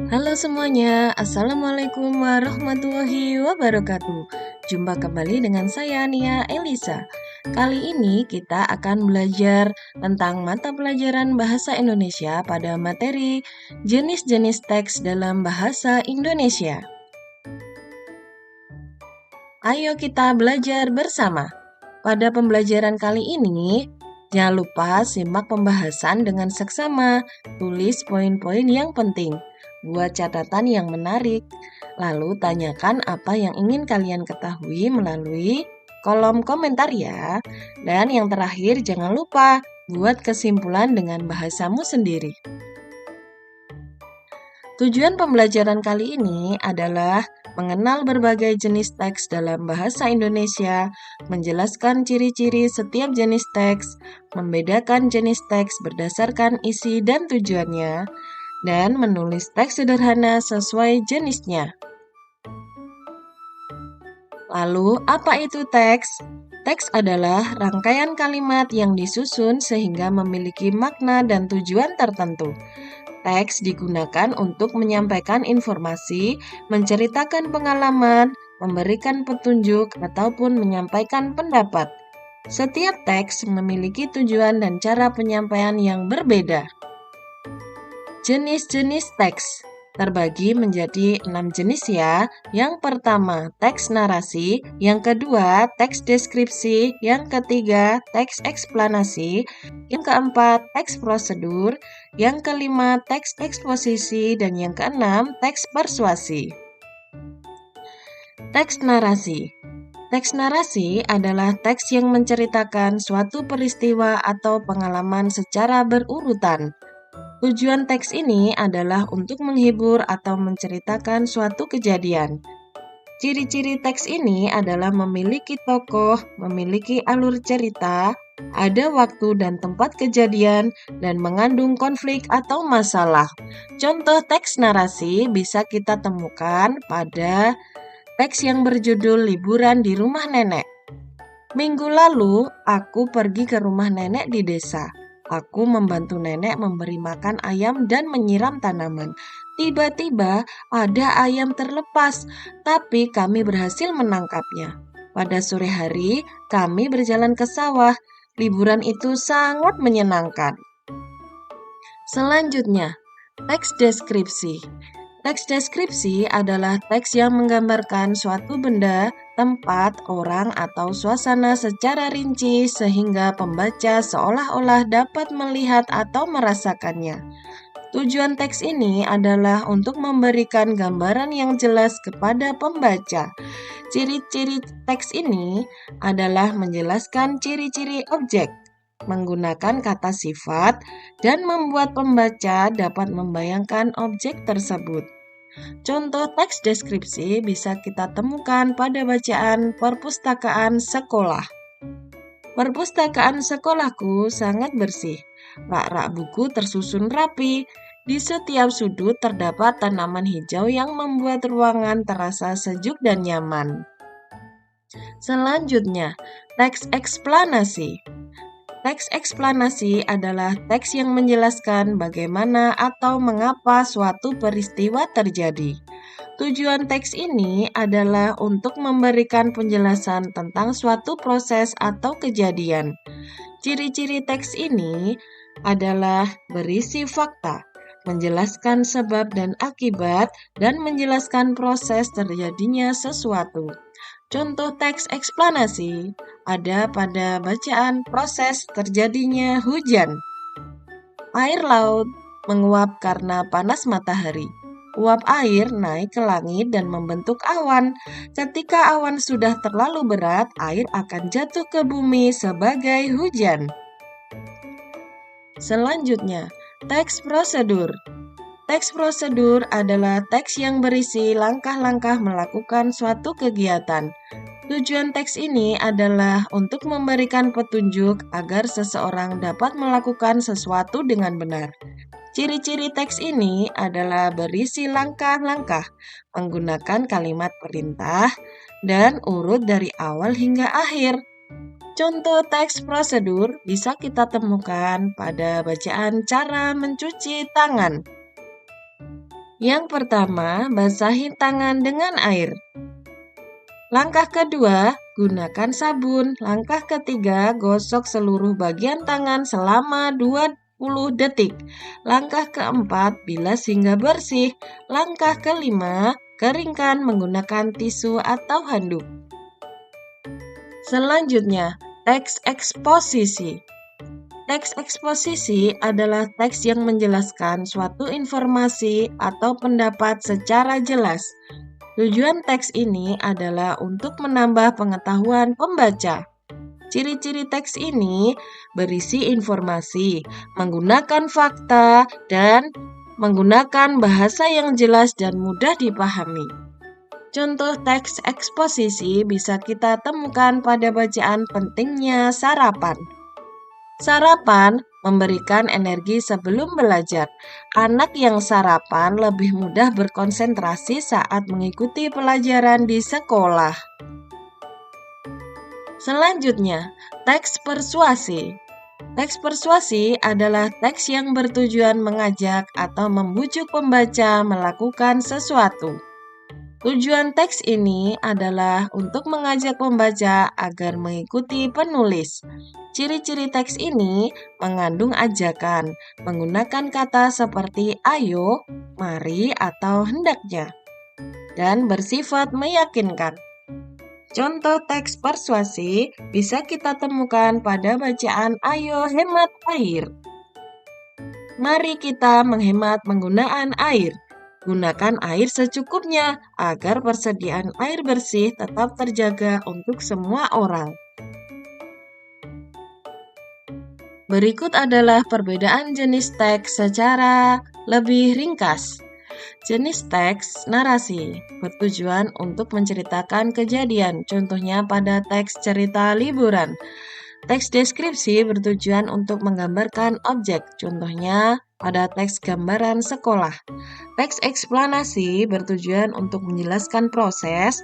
Halo semuanya, Assalamualaikum warahmatullahi wabarakatuh. Jumpa kembali dengan saya Nia Elisa. Kali ini kita akan belajar tentang mata pelajaran bahasa Indonesia pada materi jenis-jenis teks dalam bahasa Indonesia. Ayo kita belajar bersama. Pada pembelajaran kali ini, jangan lupa simak pembahasan dengan seksama, tulis poin-poin yang penting, buat catatan yang menarik, lalu tanyakan apa yang ingin kalian ketahui melalui kolom komentar ya. Dan yang terakhir, jangan lupa buat kesimpulan dengan bahasamu sendiri. Tujuan pembelajaran kali ini adalah mengenal berbagai jenis teks dalam bahasa Indonesia, menjelaskan ciri-ciri setiap jenis teks, membedakan jenis teks berdasarkan isi dan tujuannya, dan menulis teks sederhana sesuai jenisnya. Lalu, apa itu teks? Teks adalah rangkaian kalimat yang disusun sehingga memiliki makna dan tujuan tertentu. Teks digunakan untuk menyampaikan informasi, menceritakan pengalaman, memberikan petunjuk, ataupun menyampaikan pendapat. Setiap teks memiliki tujuan dan cara penyampaian yang berbeda. Jenis-jenis teks terbagi menjadi 6 jenis ya. Yang pertama, teks narasi. Yang kedua, teks deskripsi. Yang ketiga, teks eksplanasi. Yang keempat, teks prosedur. Yang kelima, teks eksposisi. Dan yang keenam, teks persuasi. Teks narasi. Teks narasi adalah teks yang menceritakan suatu peristiwa atau pengalaman secara berurutan. Tujuan teks ini adalah untuk menghibur atau menceritakan suatu kejadian. Ciri-ciri teks ini adalah memiliki tokoh, memiliki alur cerita, ada waktu dan tempat kejadian, dan mengandung konflik atau masalah. Contoh teks narasi bisa kita temukan pada teks yang berjudul Liburan di Rumah Nenek. Minggu lalu, aku pergi ke rumah nenek di desa. Aku membantu nenek memberi makan ayam dan menyiram tanaman. Tiba-tiba ada ayam terlepas, tapi kami berhasil menangkapnya. Pada sore hari, kami berjalan ke sawah. Liburan itu sangat menyenangkan. Selanjutnya, teks deskripsi. Teks deskripsi adalah teks yang menggambarkan suatu benda, tempat, orang, atau suasana secara rinci sehingga pembaca seolah-olah dapat melihat atau merasakannya. Tujuan teks ini adalah untuk memberikan gambaran yang jelas kepada pembaca. Ciri-ciri teks ini adalah menjelaskan ciri-ciri objek, menggunakan kata sifat, dan membuat pembaca dapat membayangkan objek tersebut. Contoh teks deskripsi bisa kita temukan pada bacaan perpustakaan sekolah. Perpustakaan sekolahku sangat bersih. Rak-rak buku tersusun rapi. Di setiap sudut terdapat tanaman hijau yang membuat ruangan terasa sejuk dan nyaman. Selanjutnya, teks eksplanasi. Teks eksplanasi adalah teks yang menjelaskan bagaimana atau mengapa suatu peristiwa terjadi. Tujuan teks ini adalah untuk memberikan penjelasan tentang suatu proses atau kejadian. Ciri-ciri teks ini adalah berisi fakta, menjelaskan sebab dan akibat, dan menjelaskan proses terjadinya sesuatu. Contoh teks eksplanasi ada pada bacaan proses terjadinya hujan. Air laut menguap karena panas matahari. Uap air naik ke langit dan membentuk awan. Ketika awan sudah terlalu berat, air akan jatuh ke bumi sebagai hujan. Selanjutnya, teks prosedur. Teks prosedur adalah teks yang berisi langkah-langkah melakukan suatu kegiatan. Tujuan teks ini adalah untuk memberikan petunjuk agar seseorang dapat melakukan sesuatu dengan benar. Ciri-ciri teks ini adalah berisi langkah-langkah, menggunakan kalimat perintah, dan urut dari awal hingga akhir. Contoh teks prosedur bisa kita temukan pada bacaan cara mencuci tangan. Yang pertama, basahi tangan dengan air. Langkah kedua, gunakan sabun. Langkah ketiga, gosok seluruh bagian tangan selama 20 detik. Langkah keempat, bilas hingga bersih. Langkah kelima, keringkan menggunakan tisu atau handuk. Selanjutnya, teks eksposisi. Teks eksposisi adalah teks yang menjelaskan suatu informasi atau pendapat secara jelas. Tujuan teks ini adalah untuk menambah pengetahuan pembaca. Ciri-ciri teks ini berisi informasi, menggunakan fakta, dan menggunakan bahasa yang jelas dan mudah dipahami. Contoh teks eksposisi bisa kita temukan pada bacaan pentingnya sarapan. Sarapan memberikan energi sebelum belajar. Anak yang sarapan lebih mudah berkonsentrasi saat mengikuti pelajaran di sekolah. Selanjutnya, teks persuasi. Teks persuasi adalah teks yang bertujuan mengajak atau membujuk pembaca melakukan sesuatu. Tujuan teks ini adalah untuk mengajak pembaca agar mengikuti penulis. Ciri-ciri teks ini mengandung ajakan, menggunakan kata seperti ayo, mari, atau hendaknya, dan bersifat meyakinkan. Contoh teks persuasi bisa kita temukan pada bacaan ayo hemat air. Mari kita menghemat penggunaan air. Gunakan air secukupnya agar persediaan air bersih tetap terjaga untuk semua orang. Berikut adalah perbedaan jenis teks secara lebih ringkas. Jenis teks narasi bertujuan untuk menceritakan kejadian, contohnya pada teks cerita liburan. Teks deskripsi bertujuan untuk menggambarkan objek, contohnya pada teks gambaran sekolah. Teks eksplanasi bertujuan untuk menjelaskan proses,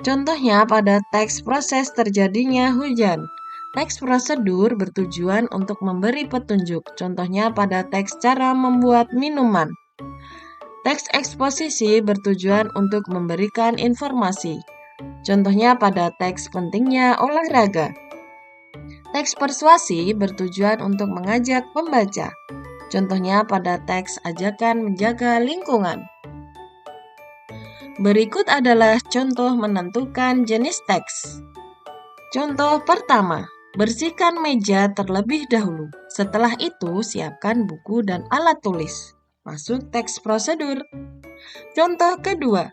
contohnya pada teks proses terjadinya hujan. Teks prosedur bertujuan untuk memberi petunjuk, contohnya pada teks cara membuat minuman. Teks eksposisi bertujuan untuk memberikan informasi, contohnya pada teks pentingnya olahraga. Teks persuasi bertujuan untuk mengajak pembaca, contohnya pada teks ajakan menjaga lingkungan. Berikut adalah contoh menentukan jenis teks. Contoh pertama, bersihkan meja terlebih dahulu. Setelah itu, siapkan buku dan alat tulis. Masuk teks prosedur. Contoh kedua,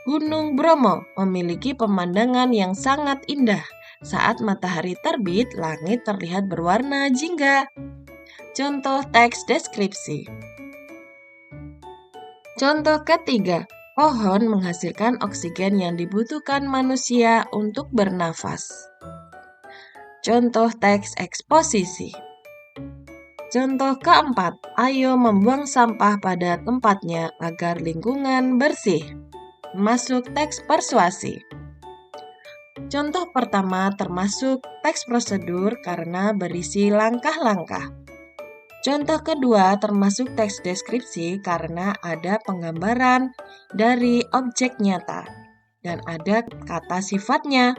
Gunung Bromo memiliki pemandangan yang sangat indah. Saat matahari terbit, langit terlihat berwarna jingga. Contoh teks deskripsi. Contoh ketiga, pohon menghasilkan oksigen yang dibutuhkan manusia untuk bernafas. Contoh teks eksposisi. Contoh keempat, ayo membuang sampah pada tempatnya agar lingkungan bersih. Masuk teks persuasi. Contoh pertama termasuk teks prosedur karena berisi langkah-langkah. Contoh kedua termasuk teks deskripsi karena ada penggambaran dari objek nyata dan ada kata sifatnya.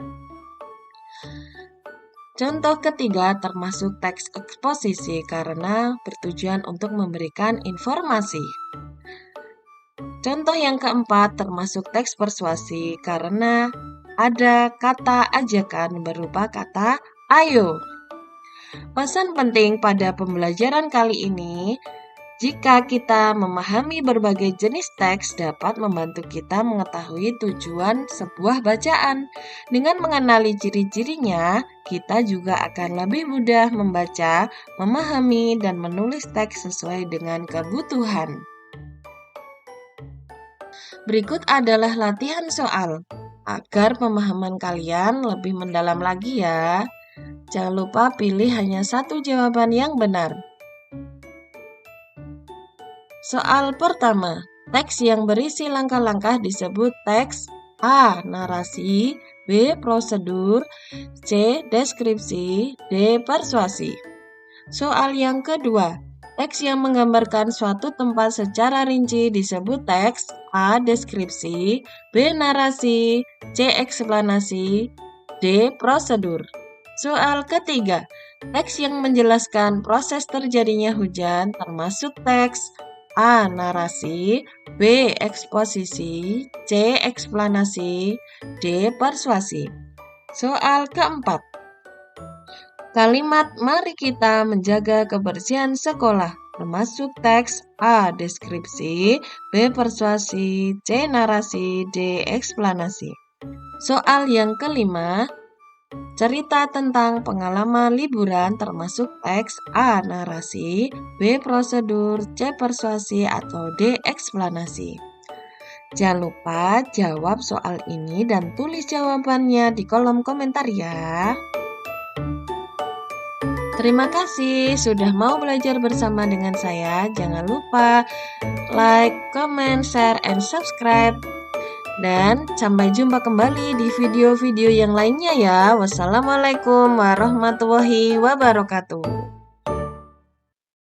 Contoh ketiga termasuk teks eksposisi karena bertujuan untuk memberikan informasi. Contoh yang keempat termasuk teks persuasi karena ada kata ajakan berupa kata ayo. Pesan penting pada pembelajaran kali ini, jika kita memahami berbagai jenis teks dapat membantu kita mengetahui tujuan sebuah bacaan. Dengan mengenali ciri-cirinya, kita juga akan lebih mudah membaca, memahami, dan menulis teks sesuai dengan kebutuhan. Berikut adalah latihan soal. Agar pemahaman kalian lebih mendalam lagi ya. Jangan lupa pilih hanya satu jawaban yang benar. Soal pertama, teks yang berisi langkah-langkah disebut teks A. Narasi, B. Prosedur, C. Deskripsi, D. Persuasi. Soal yang kedua, Teks yang menggambarkan suatu tempat secara rinci disebut teks A. Deskripsi, B. Narasi, C. Eksplanasi, D. Prosedur. Soal ketiga, teks yang menjelaskan proses terjadinya hujan termasuk teks A. Narasi, B. Eksposisi, C. Eksplanasi, D. Persuasi. Soal keempat, kalimat "Mari kita menjaga kebersihan sekolah" termasuk teks A. Deskripsi, B. Persuasi, C. Narasi, D. Eksplanasi. Soal yang kelima, cerita tentang pengalaman liburan termasuk teks A. Narasi, B. Prosedur, C. Persuasi, atau D. Eksplanasi. Jangan lupa jawab soal ini dan tulis jawabannya di kolom komentar ya. Terima kasih sudah mau belajar bersama dengan saya. Jangan lupa like, comment, share, and subscribe. Dan sampai jumpa kembali di video-video yang lainnya ya. Wassalamualaikum warahmatullahi wabarakatuh.